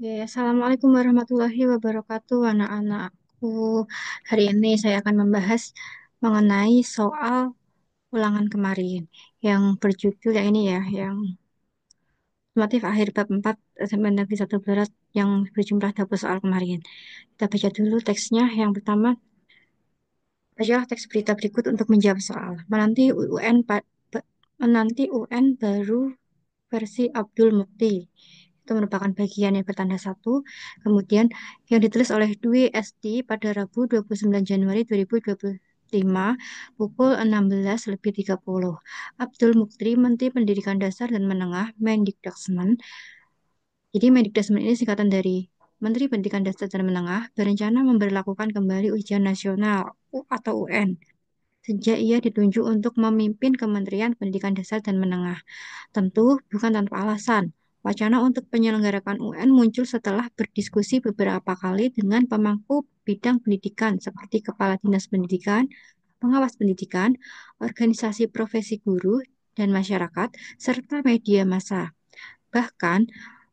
Ya, Assalamualaikum warahmatullahi wabarakatuh, anak-anakku. Hari ini saya akan membahas mengenai soal ulangan kemarin yang berjudul yang ini ya, yang sumatif akhir bab 4 SMP Negeri 1 Barat yang berjumlah 20 soal kemarin. Kita baca dulu teksnya. Yang pertama, bacalah teks berita berikut untuk menjawab soal. Menanti UN baru versi Abdul Mukti. Itu merupakan bagian yang bertanda satu. Kemudian yang ditulis oleh Dwi SD pada Rabu 29 Januari 2025 pukul 16:30. Abdul Mukti, Menteri Pendidikan Dasar dan Menengah, Mendikdaksmen. Jadi Mendikdaksmen ini singkatan dari Menteri Pendidikan Dasar dan Menengah berencana memberlakukan kembali ujian nasional atau UN sejak ia ditunjuk untuk memimpin Kementerian Pendidikan Dasar dan Menengah. Tentu bukan tanpa alasan. Wacana untuk penyelenggaraan UN muncul setelah berdiskusi beberapa kali dengan pemangku bidang pendidikan seperti Kepala Dinas Pendidikan, pengawas pendidikan, organisasi profesi guru dan masyarakat, serta media massa. Bahkan,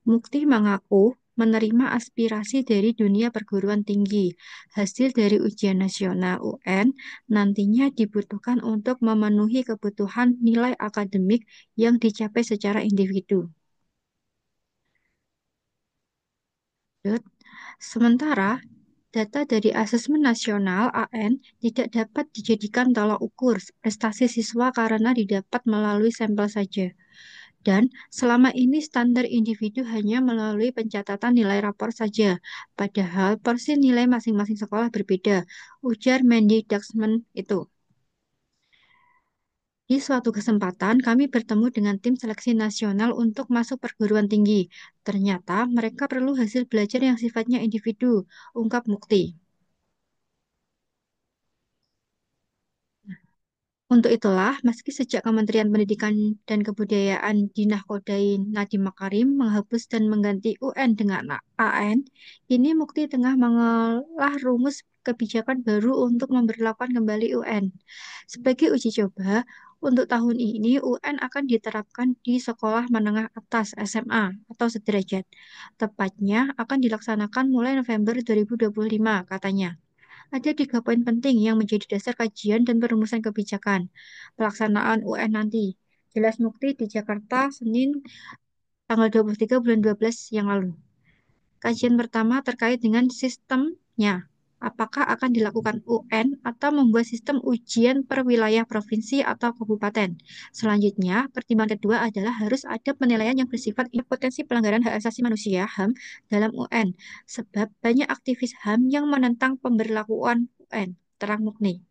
Mukti mengaku menerima aspirasi dari dunia perguruan tinggi. Hasil dari ujian nasional UN nantinya dibutuhkan untuk memenuhi kebutuhan nilai akademik yang dicapai secara individu. Sementara data dari Asesmen Nasional AN tidak dapat dijadikan tolak ukur prestasi siswa karena didapat melalui sampel saja. Dan selama ini standar individu hanya melalui pencatatan nilai rapor saja, padahal porsi nilai masing-masing sekolah berbeda, ujar Mendikdaksmen itu. Di suatu kesempatan, kami bertemu dengan tim seleksi nasional untuk masuk perguruan tinggi. Ternyata mereka perlu hasil belajar yang sifatnya individu, ungkap Mukti. Untuk itulah, meski sejak Kementerian Pendidikan dan Kebudayaan dinahkodai Nadiem Makarim menghapus dan mengganti UN dengan AN, kini Mukti tengah mengolah rumus kebijakan baru untuk memberlakukan kembali UN. Sebagai uji coba, untuk tahun ini UN akan diterapkan di sekolah menengah atas SMA atau sederajat. Tepatnya akan dilaksanakan mulai November 2025, katanya. Ada 3 poin penting yang menjadi dasar kajian dan perumusan kebijakan pelaksanaan UN nanti. Jelas Mukti di Jakarta, Senin, tanggal 23 bulan 12 yang lalu. Kajian pertama terkait dengan sistemnya. Apakah akan dilakukan UN atau membuat sistem ujian per wilayah provinsi atau kabupaten? Selanjutnya, pertimbangan kedua adalah harus ada penilaian yang bersifat potensi pelanggaran hak asasi manusia (HAM) dalam UN, sebab banyak aktivis HAM yang menentang pemberlakuan UN, terang Mukni.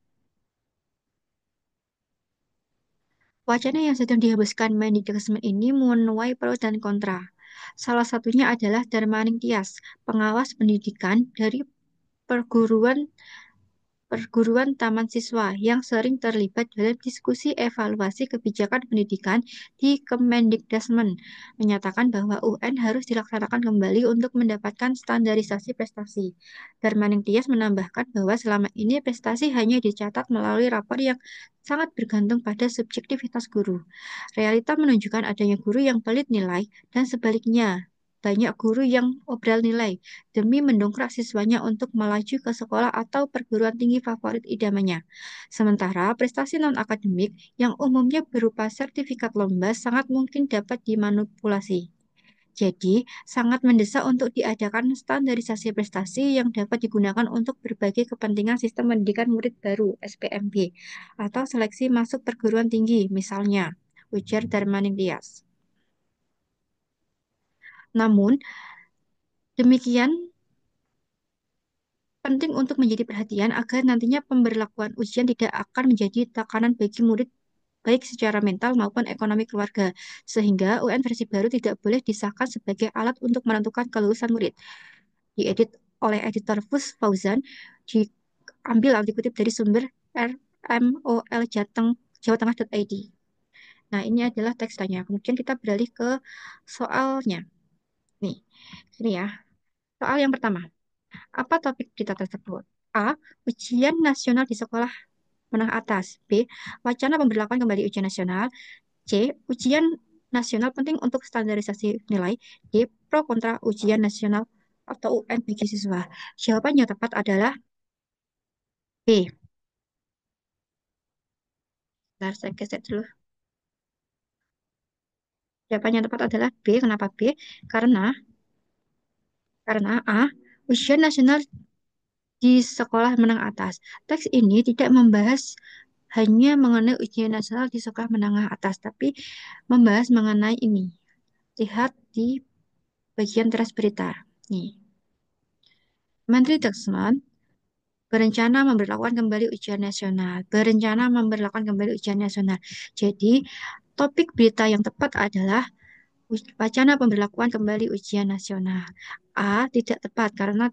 Wacana yang sedang dihembuskan Mendikbud ini menuai pro dan kontra. Salah satunya adalah Darmaning Tias, pengawas pendidikan dari perguruan perguruan taman siswa yang sering terlibat dalam diskusi evaluasi kebijakan pendidikan di Kemendikdasmen, menyatakan bahwa UN harus dilaksanakan kembali untuk mendapatkan standarisasi prestasi. Darmaning Tias menambahkan bahwa selama ini prestasi hanya dicatat melalui rapor yang sangat bergantung pada subjektivitas guru. Realita menunjukkan adanya guru yang pelit nilai dan sebaliknya. Banyak guru yang obral nilai demi mendongkrak siswanya untuk melaju ke sekolah atau perguruan tinggi favorit idamannya. Sementara prestasi non-akademik yang umumnya berupa sertifikat lomba sangat mungkin dapat dimanipulasi. Jadi, sangat mendesak untuk diadakan standarisasi prestasi yang dapat digunakan untuk berbagai kepentingan sistem pendidikan murid baru (SPMB) atau seleksi masuk perguruan tinggi, misalnya, ujar Darmaning Tias. Namun, demikian penting untuk menjadi perhatian agar nantinya pemberlakuan ujian tidak akan menjadi tekanan bagi murid baik secara mental maupun ekonomi keluarga, sehingga UN versi baru tidak boleh disahkan sebagai alat untuk menentukan kelulusan murid. Diedit oleh editor Fus Fauzan, diambil atau dikutip dari sumber RMOL Jateng, Jawa Tengah.id. Nah, ini adalah teksnya. Kemudian kita beralih ke soalnya. Nih, ini ya. Soal yang pertama. Apa topik berita tersebut? A. Ujian nasional di sekolah menengah atas. B. Wacana pemberlakuan kembali ujian nasional. C. Ujian nasional penting untuk standarisasi nilai. D. pro kontra ujian nasional atau UN bagi siswa? Jawaban yang tepat adalah B. Bentar, saya geser dulu. Jawaban yang tepat adalah B. Kenapa B? Karena A. Ujian nasional di sekolah menengah atas. Teks ini tidak membahas hanya mengenai ujian nasional di sekolah menengah atas, tapi membahas mengenai ini. Lihat di bagian teras berita. Nih, Menteri Daksman berencana memberlakukan kembali ujian nasional. Berencana memberlakukan kembali ujian nasional. Jadi, topik berita yang tepat adalah wacana pemberlakuan kembali ujian nasional. A tidak tepat karena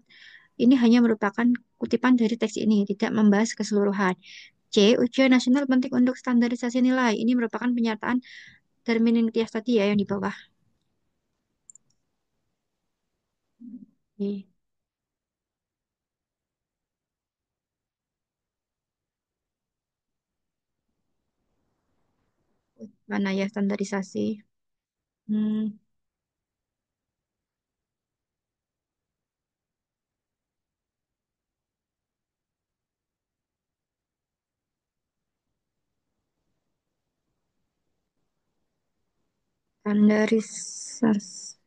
ini hanya merupakan kutipan dari teks ini, tidak membahas keseluruhan. C. Ujian nasional penting untuk standarisasi nilai. Ini merupakan pernyataan Darminitias tadi ya yang di bawah. Di mana ya standarisasi? Hmm, standarisasi.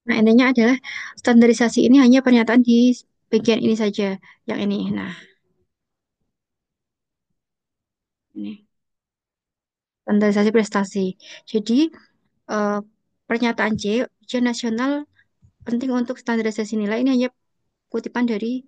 Nah, intinya adalah standarisasi ini hanya pernyataan di bagian ini saja, yang ini. Nah, ini standarisasi prestasi. Jadi, eh, pernyataan C, ujian nasional penting untuk standarisasi nilai ini hanya kutipan dari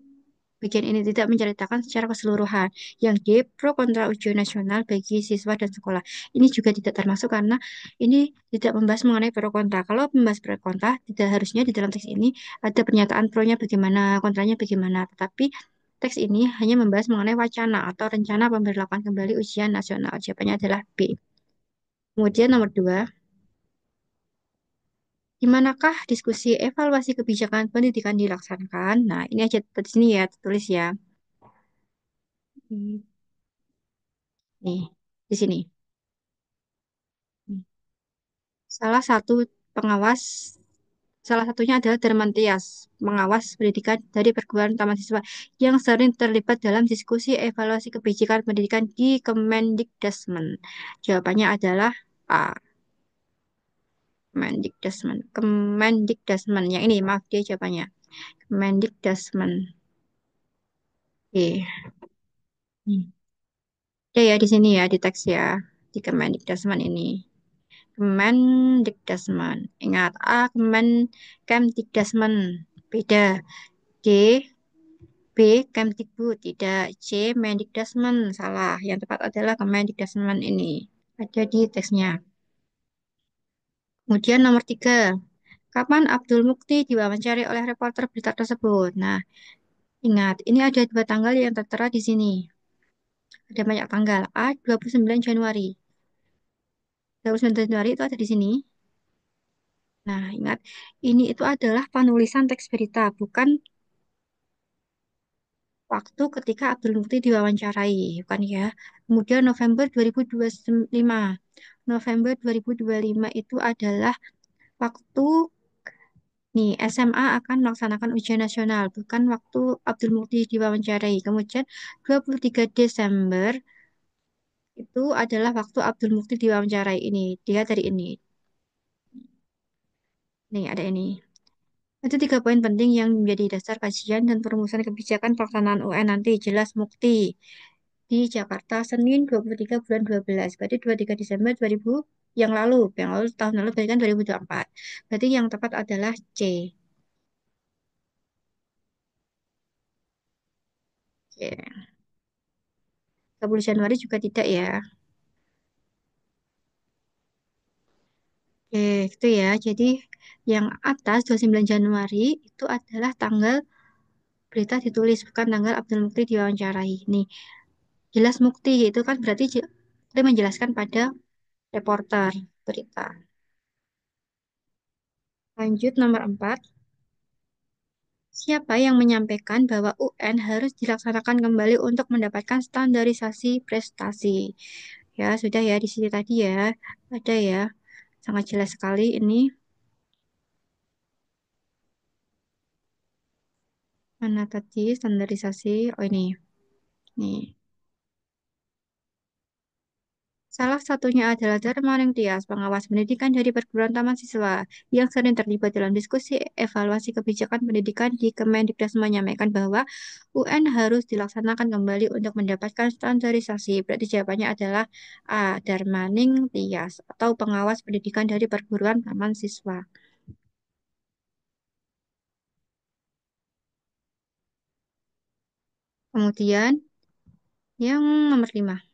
bagian ini tidak menceritakan secara keseluruhan. Yang D, pro kontra ujian nasional bagi siswa dan sekolah. Ini juga tidak termasuk karena ini tidak membahas mengenai pro kontra. Kalau membahas pro kontra, tidak harusnya di dalam teks ini ada pernyataan pro-nya bagaimana, kontranya bagaimana. Tetapi teks ini hanya membahas mengenai wacana atau rencana pemberlakuan kembali ujian nasional. Jawabannya adalah B. Kemudian nomor 2, di manakah diskusi evaluasi kebijakan pendidikan dilaksanakan? Nah, ini aja di sini ya, tulis ya. Hmm, nih, di sini. Salah satu pengawas, salah satunya adalah Darman Tias, pengawas pendidikan dari perguruan utama siswa yang sering terlibat dalam diskusi evaluasi kebijakan pendidikan di Kemendikdasmen. Jawabannya adalah A. Kemendikdasmen. Kemendikdasmen. Yang ini, maaf dia jawabannya. Kemendikdasmen. Oke. Hmm. Ada ya di sini ya, di teks ya. Di Kemendikdasmen ini. Kemendikdasmen. Ingat, A, Kemdikdasmen. Beda. D, B, Kemdikbud. Tidak. C, Mendikdasmen. Salah. Yang tepat adalah Kemendikdasmen ini. Ada di teksnya. Kemudian nomor 3. Kapan Abdul Mukti diwawancari oleh reporter berita tersebut? Nah, ingat, ini ada dua tanggal yang tertera di sini. Ada banyak tanggal. A, 29 Januari. 29 Januari itu ada di sini. Nah, ingat, ini itu adalah penulisan teks berita, bukan waktu ketika Abdul Mukti diwawancarai, bukan ya. Kemudian November 2025. November 2025 itu adalah waktu nih SMA akan melaksanakan ujian nasional, bukan waktu Abdul Mukti diwawancarai. Kemudian 23 Desember itu adalah waktu Abdul Mukti diwawancarai ini. Dia dari ini. Nih, ada ini. Itu 3 poin penting yang menjadi dasar kajian dan perumusan kebijakan pelaksanaan UN nanti. Jelas Mukti di Jakarta Senin 23 bulan 12. Berarti 23 Desember 2000 yang lalu tahun lalu berarti kan 2024. Berarti yang tepat adalah C. Oke. 30 Januari juga tidak ya. Oke, itu ya. Jadi yang atas 29 Januari itu adalah tanggal berita ditulis, bukan tanggal Abdul Mukti diwawancarai. Nih, Jelas mukti itu kan berarti dia menjelaskan pada reporter berita. Lanjut nomor 4. Siapa yang menyampaikan bahwa UN harus dilaksanakan kembali untuk mendapatkan standarisasi prestasi? Ya, sudah ya di sini tadi ya. Ada ya. Sangat jelas sekali ini. Mana tadi standarisasi? Oh ini. Nih. Salah satunya adalah Darmaning Tias, pengawas pendidikan dari perguruan taman siswa, yang sering terlibat dalam diskusi evaluasi kebijakan pendidikan di Kemendikbud menyampaikan bahwa UN harus dilaksanakan kembali untuk mendapatkan standarisasi. Berarti jawabannya adalah A. Darmaning Tias, atau pengawas pendidikan dari perguruan taman siswa. Kemudian, yang nomor 5.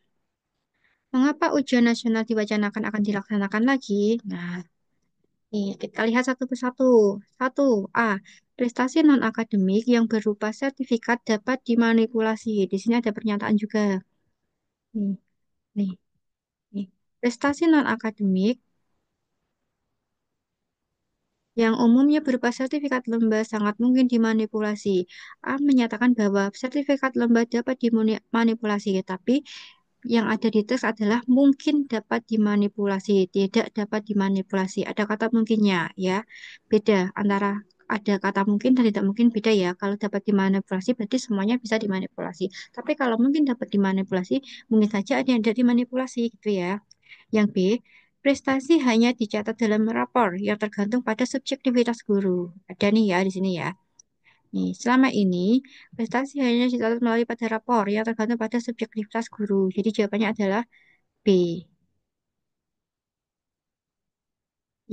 Mengapa ujian nasional diwacanakan akan dilaksanakan lagi? Nah, nih, kita lihat satu persatu. Satu, A. Prestasi non-akademik yang berupa sertifikat dapat dimanipulasi. Di sini ada pernyataan juga. Nih, nih, nih. Prestasi non-akademik yang umumnya berupa sertifikat lomba sangat mungkin dimanipulasi. A menyatakan bahwa sertifikat lomba dapat dimanipulasi, tapi yang ada di teks adalah mungkin dapat dimanipulasi, tidak dapat dimanipulasi. Ada kata mungkinnya, ya. Beda antara ada kata mungkin dan tidak mungkin beda ya. Kalau dapat dimanipulasi berarti semuanya bisa dimanipulasi. Tapi kalau mungkin dapat dimanipulasi, mungkin saja ada yang tidak dimanipulasi gitu ya. Yang B, prestasi hanya dicatat dalam rapor yang tergantung pada subjektivitas guru. Ada nih ya di sini ya. Nih, selama ini prestasi hanya dicatat melalui pada rapor yang tergantung pada subjektivitas guru. Jadi jawabannya adalah B.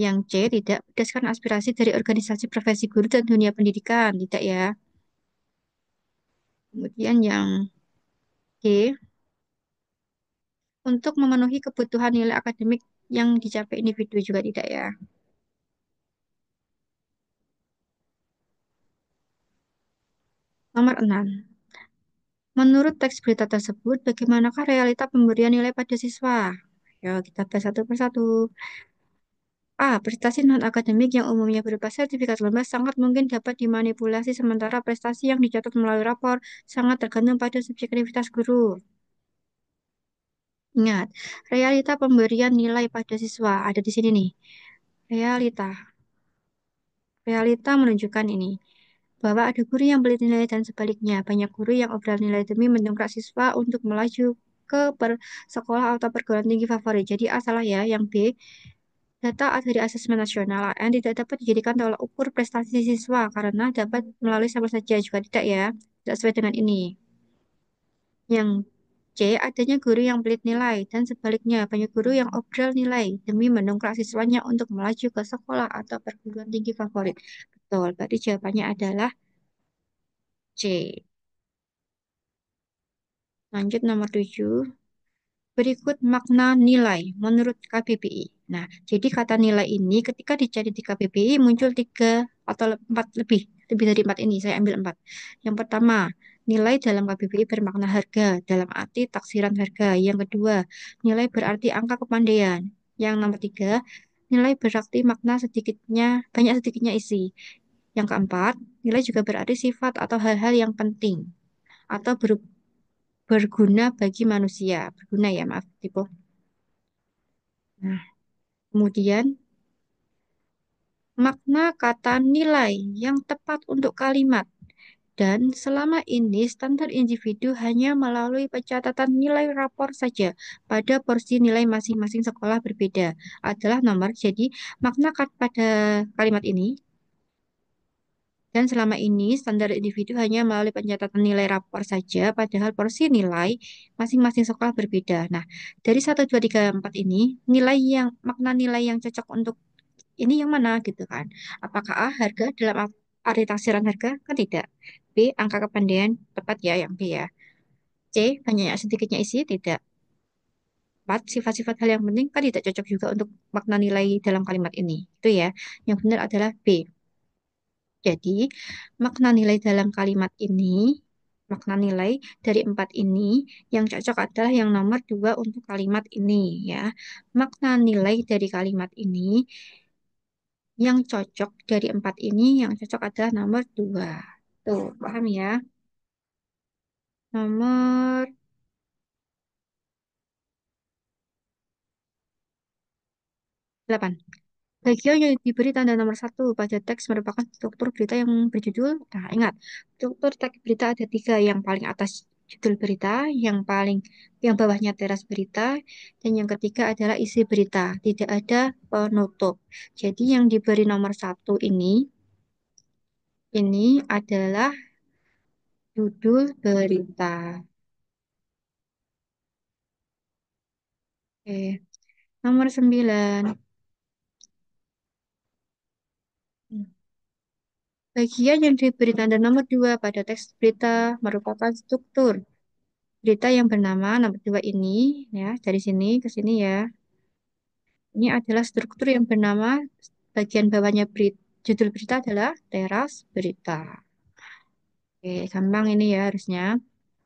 Yang C tidak berdasarkan aspirasi dari organisasi profesi guru dan dunia pendidikan. Tidak ya. Kemudian yang D, untuk memenuhi kebutuhan nilai akademik yang dicapai individu juga tidak ya. Nomor 6. Menurut teks berita tersebut, bagaimanakah realita pemberian nilai pada siswa? Ya, kita bahas satu persatu. A. Prestasi non-akademik yang umumnya berupa sertifikat lomba sangat mungkin dapat dimanipulasi sementara prestasi yang dicatat melalui rapor sangat tergantung pada subjektivitas guru. Ingat, realita pemberian nilai pada siswa ada di sini nih. Realita. Realita menunjukkan ini, bahwa ada guru yang pelit nilai dan sebaliknya. Banyak guru yang obral nilai demi mendongkrak siswa untuk melaju ke sekolah atau perguruan tinggi favorit. Jadi A salah ya, yang B. Data dari asesmen nasional AN tidak dapat dijadikan tolak ukur prestasi siswa karena dapat melalui sama saja juga tidak ya, tidak sesuai dengan ini. Yang C, adanya guru yang pelit nilai dan sebaliknya banyak guru yang obral nilai demi mendongkrak siswanya untuk melaju ke sekolah atau perguruan tinggi favorit. Betul, berarti jawabannya adalah C. Lanjut nomor 7. Berikut makna nilai menurut KBBI. Nah, jadi kata nilai ini ketika dicari di KBBI muncul tiga atau empat lebih dari empat ini. Saya ambil empat. Yang pertama, nilai dalam KBBI bermakna harga dalam arti taksiran harga. Yang kedua, nilai berarti angka kepandaian. Yang nomor tiga, nilai berarti makna sedikitnya banyak sedikitnya isi. Yang keempat, nilai juga berarti sifat atau hal-hal yang penting atau berguna bagi manusia. Berguna ya, maaf, tipe. Nah, kemudian makna kata nilai yang tepat untuk kalimat. Dan selama ini standar individu hanya melalui pencatatan nilai rapor saja pada porsi nilai masing-masing sekolah berbeda adalah nomor. Jadi makna pada kalimat ini dan selama ini standar individu hanya melalui pencatatan nilai rapor saja padahal porsi nilai masing-masing sekolah berbeda. Nah, dari satu 2 3 4 ini nilai yang makna nilai yang cocok untuk ini yang mana gitu kan. Apakah A, harga dalam arti taksiran harga? Kan tidak. B, angka kepandaian tepat ya yang B ya. C, banyak sedikitnya isi? Tidak. 4, sifat-sifat hal yang penting kan tidak cocok juga untuk makna nilai dalam kalimat ini. Itu ya. Yang benar adalah B. Jadi, makna nilai dalam kalimat ini Makna nilai dari empat ini yang cocok adalah yang nomor dua untuk kalimat ini ya. Makna nilai dari kalimat ini yang cocok dari empat ini yang cocok adalah nomor dua. Tuh, paham ya? Nomor 8. Bagian yang diberi tanda nomor satu pada teks merupakan struktur berita yang berjudul. Nah, ingat, struktur teks berita ada tiga. Yang paling atas judul berita, yang bawahnya teras berita, dan yang ketiga adalah isi berita. Tidak ada penutup. Jadi yang diberi nomor satu ini adalah judul berita. Oke, nomor 9. Bagian yang diberi tanda nomor 2 pada teks berita merupakan struktur berita yang bernama nomor 2 ini, ya, dari sini ke sini ya. Ini adalah struktur yang bernama bagian bawahnya judul berita adalah teras berita. Oke, gampang ini ya harusnya.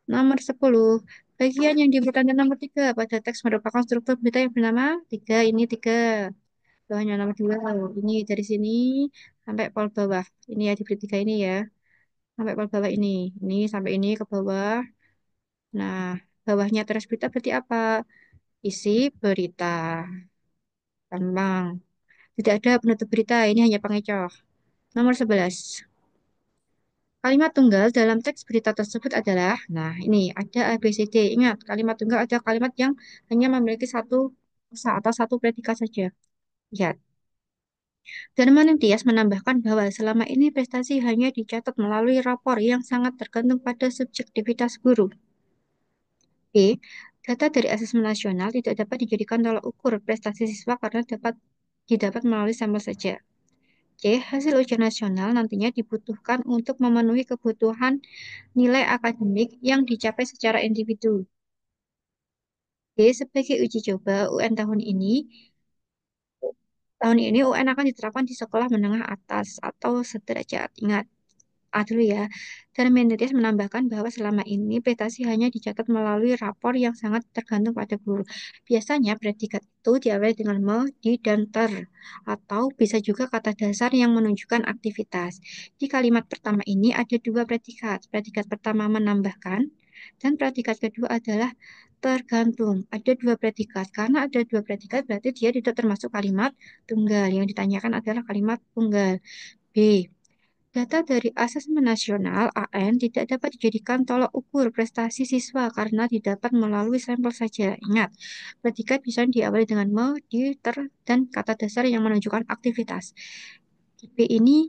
Nomor 10. Bagian yang diberi tanda nomor 3 pada teks merupakan struktur berita yang bernama 3 ini 3. Bawahnya nomor 2. Ini dari sini sampai pol bawah. Ini ya diberi 3 ini ya. Sampai pol bawah ini. Ini sampai ini ke bawah. Nah, bawahnya teras berita berarti apa? Isi berita. Gampang. Tidak ada penutup berita, ini hanya pengecoh. Nomor 11. Kalimat tunggal dalam teks berita tersebut adalah, nah ini ada A, B, C, D. Ingat, kalimat tunggal ada kalimat yang hanya memiliki satu kata atau satu predikat saja. Lihat. Darmaning Tias menambahkan bahwa selama ini prestasi hanya dicatat melalui rapor yang sangat tergantung pada subjektivitas guru. B. Data dari asesmen nasional tidak dapat dijadikan tolak ukur prestasi siswa karena didapat melalui sampel saja. C. Hasil ujian nasional nantinya dibutuhkan untuk memenuhi kebutuhan nilai akademik yang dicapai secara individu. D. Sebagai uji coba tahun ini UN akan diterapkan di sekolah menengah atas atau sederajat. Ingat, dulu ya. Dan Menendez menambahkan bahwa selama ini prestasi hanya dicatat melalui rapor yang sangat tergantung pada guru. Biasanya predikat itu diawali dengan me, di, dan ter, atau bisa juga kata dasar yang menunjukkan aktivitas. Di kalimat pertama ini ada dua predikat. Predikat pertama menambahkan, dan predikat kedua adalah tergantung. Ada dua predikat. Karena ada dua predikat berarti dia tidak termasuk kalimat tunggal. Yang ditanyakan adalah kalimat tunggal. B. Data dari Asesmen Nasional (AN) tidak dapat dijadikan tolak ukur prestasi siswa karena didapat melalui sampel saja. Ingat, predikat bisa diawali dengan me, di, ter, dan kata dasar yang menunjukkan aktivitas. Di B ini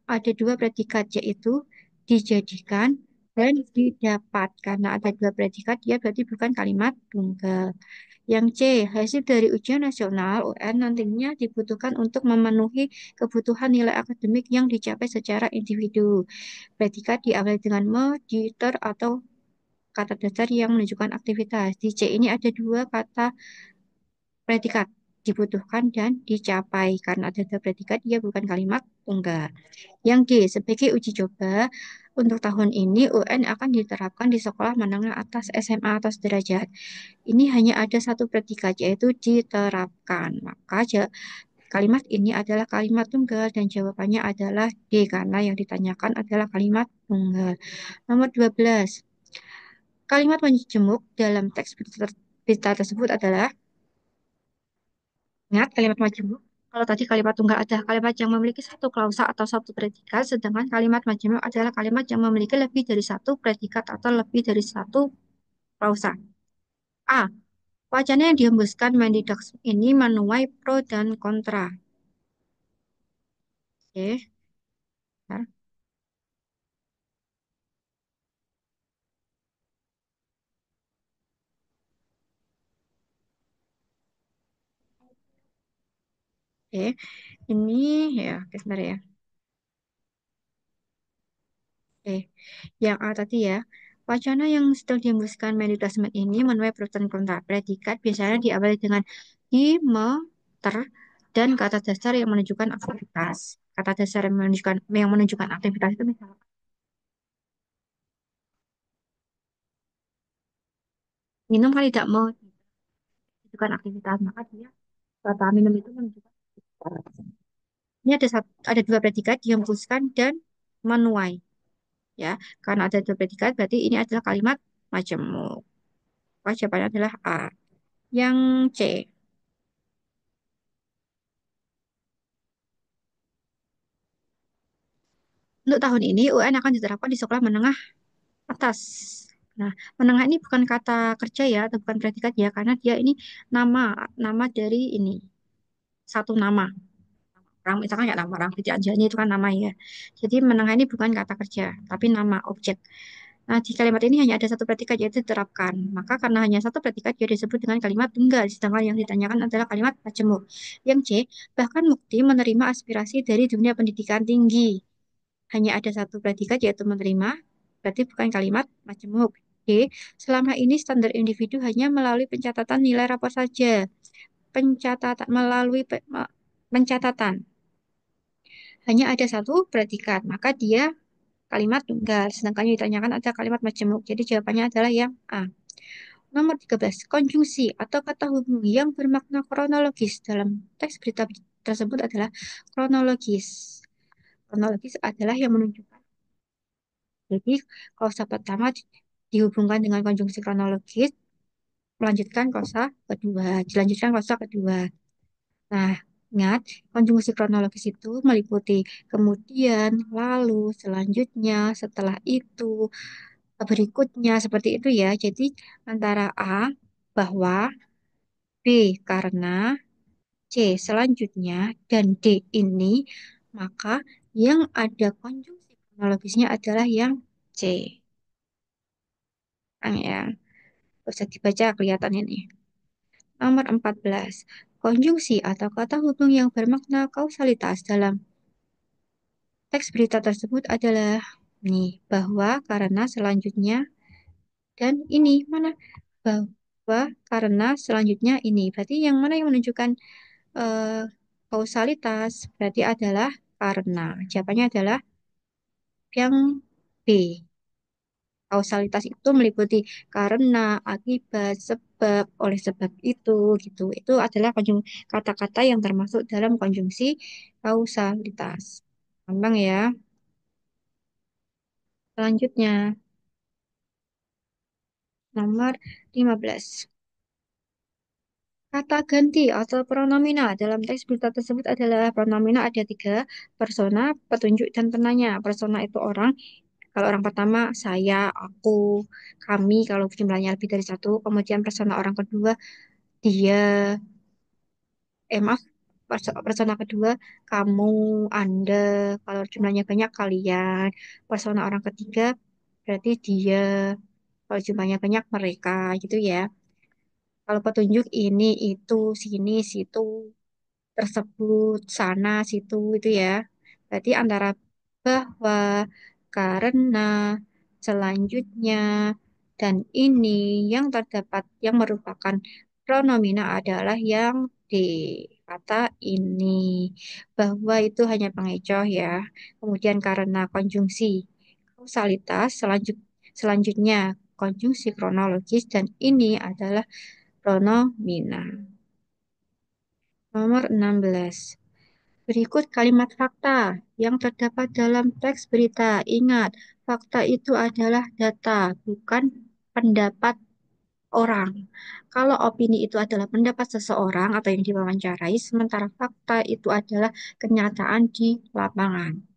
ada dua predikat, yaitu dijadikan dan didapat. Karena ada dua predikat, dia berarti bukan kalimat tunggal. Yang C, hasil dari ujian nasional UN nantinya dibutuhkan untuk memenuhi kebutuhan nilai akademik yang dicapai secara individu. Predikat diawali dengan me, di, ter, atau kata dasar yang menunjukkan aktivitas. Di C ini ada dua kata predikat, dibutuhkan dan dicapai. Karena ada dua predikat, dia bukan kalimat tunggal. Yang D, sebagai uji coba, untuk tahun ini UN akan diterapkan di sekolah menengah atas SMA atau sederajat. Ini hanya ada satu predikat, yaitu diterapkan. Maka kalimat ini adalah kalimat tunggal dan jawabannya adalah D, karena yang ditanyakan adalah kalimat tunggal. Nomor 12. Kalimat menjemuk dalam teks berita tersebut adalah, ingat kalimat majemuk. Kalau tadi kalimat tunggal adalah kalimat yang memiliki satu klausa atau satu predikat, sedangkan kalimat majemuk adalah kalimat yang memiliki lebih dari satu predikat atau lebih dari satu klausa. A. Wacana yang dihembuskan Mendidak ini menuai pro dan kontra. Oke, bentar. Oke, ini ya, oke, sebentar ya. Oke, yang A tadi ya. Wacana yang sedang dihembuskan Mendidak ini menuai pro dan kontra. Predikat biasanya diawali dengan di, me, ter, dan kata dasar yang menunjukkan aktivitas. Kata dasar yang menunjukkan aktivitas itu misalnya minum kan tidak mau itu kan aktivitas, maka dia kata minum itu menunjukkan ini ada dua predikat dihembuskan dan menuai ya. Karena ada dua predikat berarti ini adalah kalimat majemuk. Maka jawabannya adalah A. Yang C. Untuk tahun ini UN akan diterapkan di sekolah menengah atas. Nah, menengah ini bukan kata kerja ya atau bukan predikat ya karena dia ini nama nama dari ini satu nama. Orang misalkan kayak nama orang Fitri Anjani itu kan nama ya. Jadi menengah ini bukan kata kerja, tapi nama objek. Nah, di kalimat ini hanya ada satu predikat yaitu diterapkan. Maka karena hanya satu predikat dia disebut dengan kalimat tunggal, sedangkan yang ditanyakan adalah kalimat majemuk. Yang C, bahkan Mukti menerima aspirasi dari dunia pendidikan tinggi. Hanya ada satu predikat yaitu menerima, berarti bukan kalimat majemuk. D, selama ini standar individu hanya melalui pencatatan nilai rapor saja. Pencatatan melalui pencatatan hanya ada satu predikat, maka dia kalimat tunggal. Sedangkan yang ditanyakan ada kalimat majemuk. Jadi jawabannya adalah yang A. Nomor 13, konjungsi atau kata hubung yang bermakna kronologis dalam teks berita tersebut adalah kronologis. Kronologis adalah yang menunjukkan. Jadi, klausa pertama dihubungkan dengan konjungsi kronologis, melanjutkan klausa kedua, dilanjutkan klausa kedua. Nah, ingat, konjungsi kronologis itu meliputi kemudian, lalu, selanjutnya, setelah itu, berikutnya, seperti itu ya. Jadi, antara A, bahwa, B, karena, C, selanjutnya, dan D ini, maka yang ada konjungsi kronologisnya adalah yang C. Ya, bisa dibaca kelihatan ini. Nomor 14. Konjungsi atau kata hubung yang bermakna kausalitas dalam teks berita tersebut adalah nih, bahwa, karena, selanjutnya, dan ini. Mana? Bahwa, karena, selanjutnya, ini. Berarti yang mana yang menunjukkan eh, kausalitas? Berarti adalah karena. Jawabannya adalah yang B. Kausalitas itu meliputi karena, akibat, sebab, oleh sebab itu, gitu. Itu adalah kata-kata yang termasuk dalam konjungsi kausalitas. Gampang ya. Selanjutnya, nomor 15. Kata ganti atau pronomina dalam teks berita tersebut adalah pronomina ada tiga, persona, petunjuk, dan penanya. Persona itu orang, kalau orang pertama saya, aku, kami, kalau jumlahnya lebih dari satu. Kemudian persona orang kedua dia, maaf, persona kedua kamu, Anda, kalau jumlahnya banyak kalian. Persona orang ketiga berarti dia, kalau jumlahnya banyak mereka, gitu ya. Kalau petunjuk ini, itu, sini, situ, tersebut, sana, situ, itu ya. Berarti antara bahwa, karena, selanjutnya, dan ini yang terdapat yang merupakan pronomina adalah yang D. Kata ini. Bahwa itu hanya pengecoh ya. Kemudian karena konjungsi kausalitas, selanjutnya konjungsi kronologis, dan ini adalah pronomina. Nomor 16. Berikut kalimat fakta yang terdapat dalam teks berita. Ingat, fakta itu adalah data, bukan pendapat orang. Kalau opini itu adalah pendapat seseorang atau yang diwawancarai, sementara fakta itu adalah kenyataan di lapangan.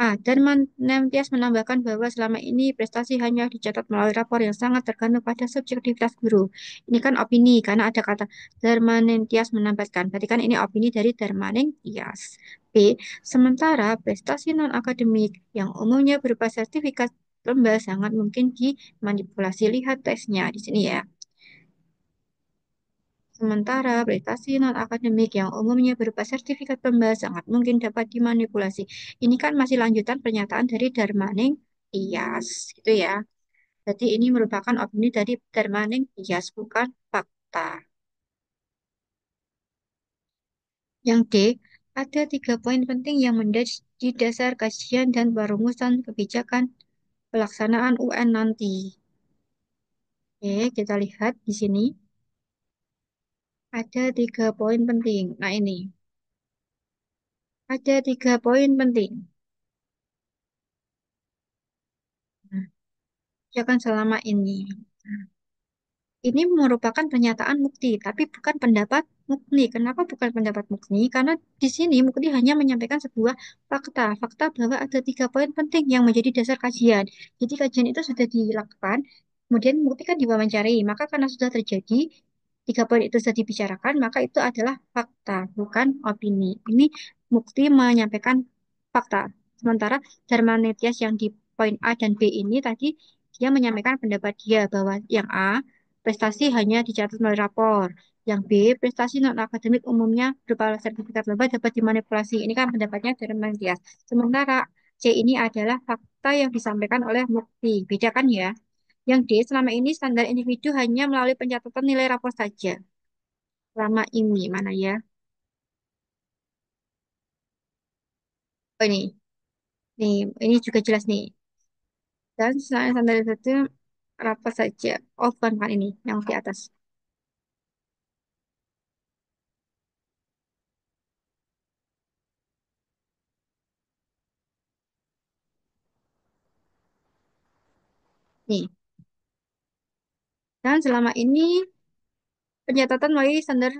Dan Nemtias menambahkan bahwa selama ini prestasi hanya dicatat melalui rapor yang sangat tergantung pada subjektivitas guru. Ini kan opini, karena ada kata Darmanentias menambahkan. Berarti kan ini opini dari Darmanentias. B. Sementara prestasi non-akademik yang umumnya berupa sertifikat lomba sangat mungkin dimanipulasi. Lihat teksnya di sini ya. Sementara prestasi non-akademik yang umumnya berupa sertifikat lomba sangat mungkin dapat dimanipulasi. Ini kan masih lanjutan pernyataan dari Darmaning Tias, gitu ya. Jadi ini merupakan opini dari Darmaning Tias, bukan fakta. Yang D, ada tiga poin penting yang menjadi dasar kajian dan perumusan kebijakan pelaksanaan UN nanti. Oke, kita lihat di sini ada 3 poin penting. Nah, ini ada 3 poin penting. Nah, jangan selama ini. Ini merupakan pernyataan Mukti, tapi bukan pendapat Mukni. Kenapa bukan pendapat Mukni? Karena di sini Mukti hanya menyampaikan sebuah fakta. Fakta bahwa ada 3 poin penting yang menjadi dasar kajian. Jadi kajian itu sudah dilakukan, kemudian Mukti kan diwawancari. Maka karena sudah terjadi, 3 poin itu sudah dibicarakan, maka itu adalah fakta, bukan opini. Ini Mukti menyampaikan fakta. Sementara Dharma Nityas yang di poin A dan B ini tadi, dia menyampaikan pendapat dia bahwa yang A prestasi hanya dicatat melalui rapor. Yang B, prestasi non-akademik umumnya berupa sertifikat lomba dapat dimanipulasi. Ini kan pendapatnya dari Mentias. Sementara C ini adalah fakta yang disampaikan oleh Mukti. Beda kan ya? Yang D, selama ini standar individu hanya melalui pencatatan nilai rapor saja. Selama ini, mana ya? Oh ini. Nih, ini juga jelas nih. Dan selain standar itu rapor saja. Oh, bukan, bukan ini. Yang di atas. Nih. Dan selama ini pencatatan melalui standar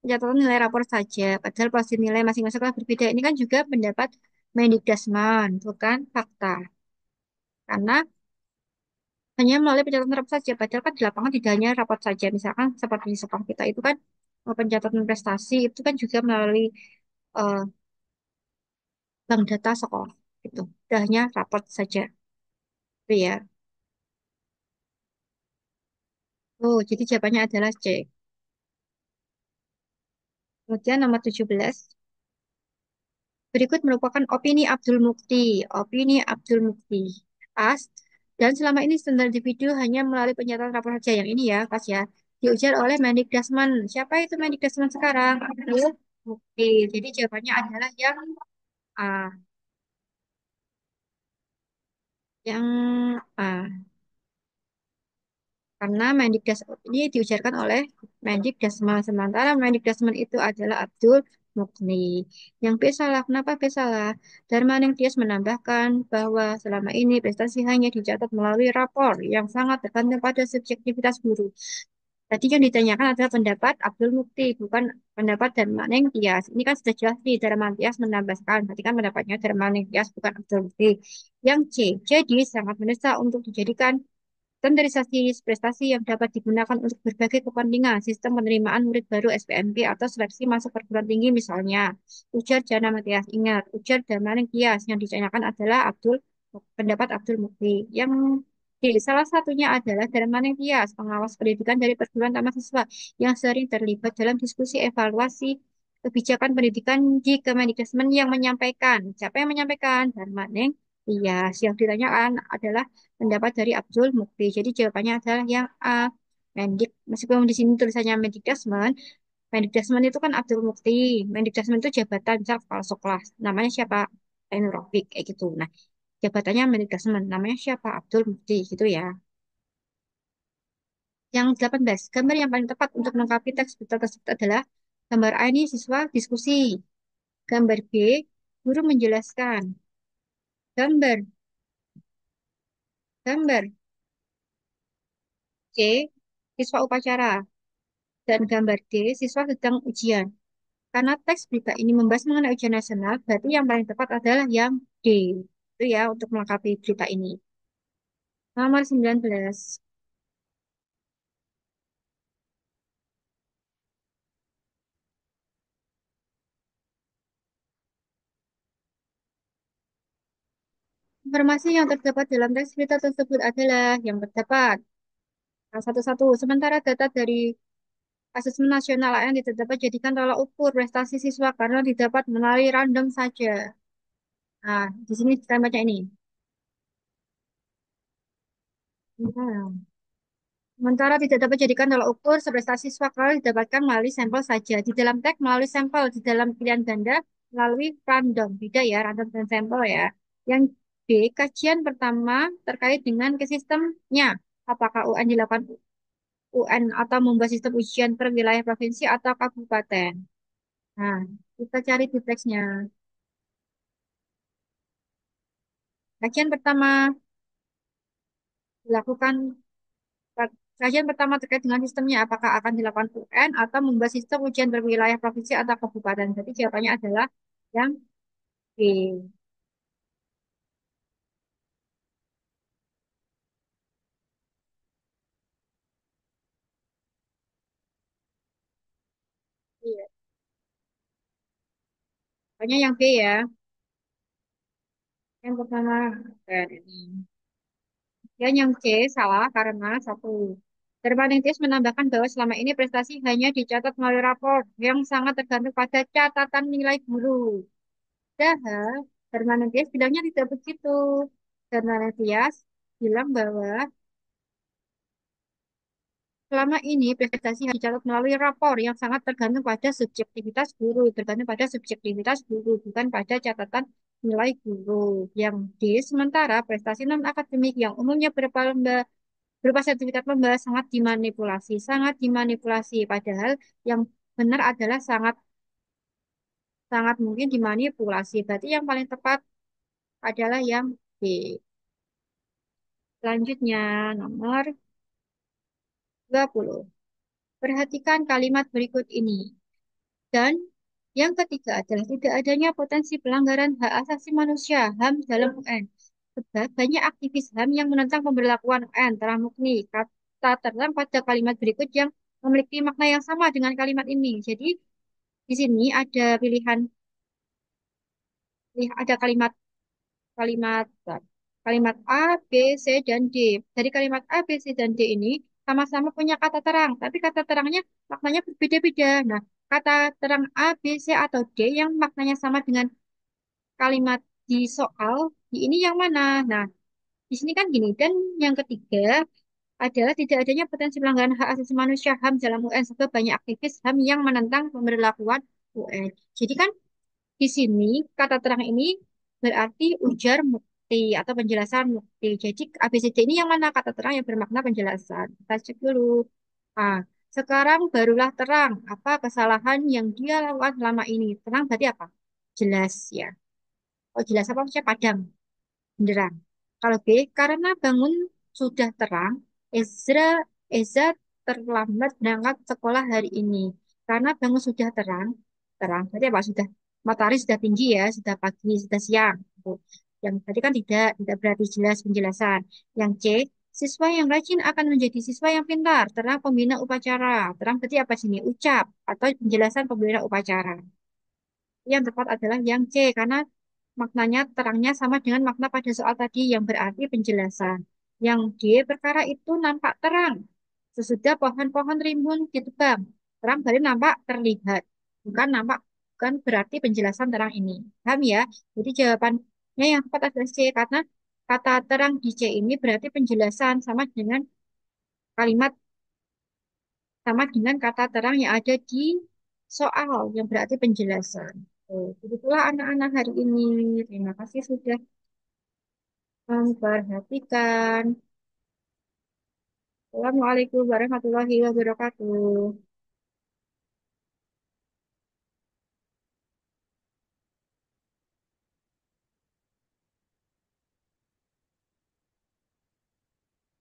pencatatan nilai rapor saja, padahal proses nilai masing-masing kelas berbeda. Ini kan juga pendapat Mendikbudrismen, bukan fakta. Karena hanya melalui pencatatan rapor saja, padahal kan di lapangan tidak hanya rapor saja. Misalkan seperti di sekolah kita itu kan pencatatan prestasi itu kan juga melalui eh, bank data sekolah. Gitu. Tidak hanya rapor saja. Itu ya. Oh, jadi jawabannya adalah C. Kemudian nomor 17. Berikut merupakan opini Abdul Mukti. Opini Abdul Mukti. As, dan selama ini standar individu hanya melalui penyerahan rapor saja. Yang ini ya, pas ya. Diujar oleh Mendik Dasman. Siapa itu Mendik Dasman sekarang? Abdul Mukti. Jadi jawabannya adalah yang A. Yang A. Karena Mendikdas ini diujarkan oleh Mendikdasman. Sementara Mendikdasman itu adalah Abdul Mukni. Yang B salah. Kenapa B salah? Darmaningtyas menambahkan bahwa selama ini prestasi hanya dicatat melalui rapor yang sangat tergantung pada subjektivitas guru. Tadi yang ditanyakan adalah pendapat Abdul Mukti, bukan pendapat Darmaningtyas. Ini kan sudah jelas nih, Darmaningtyas menambahkan. Berarti kan pendapatnya Darmaningtyas, bukan Abdul Mukti. Yang C, jadi sangat mendesak untuk dijadikan standarisasi prestasi yang dapat digunakan untuk berbagai kepentingan, sistem penerimaan murid baru SPMB atau seleksi masuk perguruan tinggi misalnya. Ujar Jana Matias, ingat, ujar Damaning Tias yang ditanyakan adalah pendapat Abdul Mukti. Yang salah satunya adalah Damaning Tias, pengawas pendidikan dari perguruan taman siswa yang sering terlibat dalam diskusi evaluasi kebijakan pendidikan di Kemendikbud yang menyampaikan. Siapa yang menyampaikan? Darmaning Tias. Yang ditanyakan adalah pendapat dari Abdul Mukti. Jadi jawabannya adalah yang A. Meskipun di sini tulisannya Mendikdasmen, Mendikdasmen itu kan Abdul Mukti. Mendikdasmen itu jabatan, misal kepala sekolah. Namanya siapa? Ainur Rafiq, kayak gitu. Nah, jabatannya Mendikdasmen. Namanya siapa? Abdul Mukti, gitu ya. Yang 18, gambar yang paling tepat untuk melengkapi teks berita tersebut adalah gambar A ini siswa diskusi. Gambar B, guru menjelaskan. Gambar, gambar C, siswa upacara. Dan gambar D, siswa sedang ujian. Karena teks berita ini membahas mengenai ujian nasional, berarti yang paling tepat adalah yang D. Itu ya untuk melengkapi berita ini. Nomor 19. Informasi yang terdapat dalam teks berita tersebut adalah yang terdapat. Nah, satu-satu. Sementara data dari asesmen nasional yang didapat jadikan tolak ukur prestasi siswa karena didapat melalui random saja. Nah, di sini kita baca ini. Nah, sementara tidak dapat jadikan tolak ukur prestasi siswa kalau didapatkan melalui sampel saja. Di dalam teks melalui sampel, di dalam pilihan ganda melalui random. Beda ya, random dan sampel ya. Yang B, kajian pertama terkait dengan ke sistemnya. Apakah UN dilakukan? UN atau membuat sistem ujian per wilayah provinsi atau kabupaten. Nah, kita cari di teksnya. Kajian pertama dilakukan Kajian pertama terkait dengan sistemnya apakah akan dilakukan UN atau membuat sistem ujian berwilayah provinsi atau kabupaten. Jadi jawabannya adalah yang B. Iya. Pokoknya yang B ya. Yang pertama UN ini. Dan yang C salah karena satu. Permanentis menambahkan bahwa selama ini prestasi hanya dicatat melalui rapor yang sangat tergantung pada catatan nilai guru. Padahal Permanentias bilangnya tidak begitu. Permanentias bilang bahwa selama ini prestasi harus dicatat melalui rapor yang sangat tergantung pada subjektivitas guru, bukan pada catatan nilai guru. Yang D, sementara prestasi non-akademik yang umumnya berupa sertifikat lomba sangat dimanipulasi. Padahal yang benar adalah sangat sangat mungkin dimanipulasi. Berarti yang paling tepat adalah yang B. Selanjutnya, nomor 20. Perhatikan kalimat berikut ini. Dan yang ketiga adalah tidak adanya potensi pelanggaran hak asasi manusia HAM dalam UN. Sebab banyak aktivis HAM yang menentang pemberlakuan UN telah murni kata terang pada kalimat berikut yang memiliki makna yang sama dengan kalimat ini. Jadi di sini ada pilihan, ada kalimat kalimat kalimat A, B, C, dan D. Dari kalimat A, B, C, dan D ini sama-sama punya kata terang, tapi kata terangnya maknanya berbeda-beda. Nah, kata terang A, B, C, atau D yang maknanya sama dengan kalimat di soal, di ini yang mana? Nah, di sini kan gini. Dan yang ketiga adalah tidak adanya potensi pelanggaran hak asasi manusia HAM dalam UN sebab banyak aktivis HAM yang menentang pemberlakuan UN. Jadi kan di sini kata terang ini berarti ujar mukti atau penjelasan mukti. Jadi ABCD ini yang mana kata terang yang bermakna penjelasan. Kita cek dulu. Ah, sekarang barulah terang apa kesalahan yang dia lakukan selama ini. Terang berarti apa? Jelas ya. Oh jelas apa maksudnya padam, benderang. Kalau B, karena bangun sudah terang, Ezra Eza terlambat berangkat sekolah hari ini. Karena bangun sudah terang, terang. Berarti apa? Sudah matahari sudah tinggi ya, sudah pagi, sudah siang. Gitu. Yang tadi kan tidak berarti jelas penjelasan. Yang C, siswa yang rajin akan menjadi siswa yang pintar. Terang pembina upacara. Terang berarti apa sini? Ucap atau penjelasan pembina upacara. Yang tepat adalah yang C, karena maknanya terangnya sama dengan makna pada soal tadi yang berarti penjelasan. Yang D, perkara itu nampak terang. Sesudah pohon-pohon rimbun ditebang. Terang baru nampak terlihat. Bukan berarti penjelasan terang ini. Paham ya? Jadi jawabannya yang tepat adalah C, karena kata terang di C ini berarti penjelasan kalimat sama dengan kata terang yang ada di soal yang berarti penjelasan. Oh, begitulah anak-anak hari ini. Terima kasih sudah memperhatikan. Assalamualaikum warahmatullahi wabarakatuh.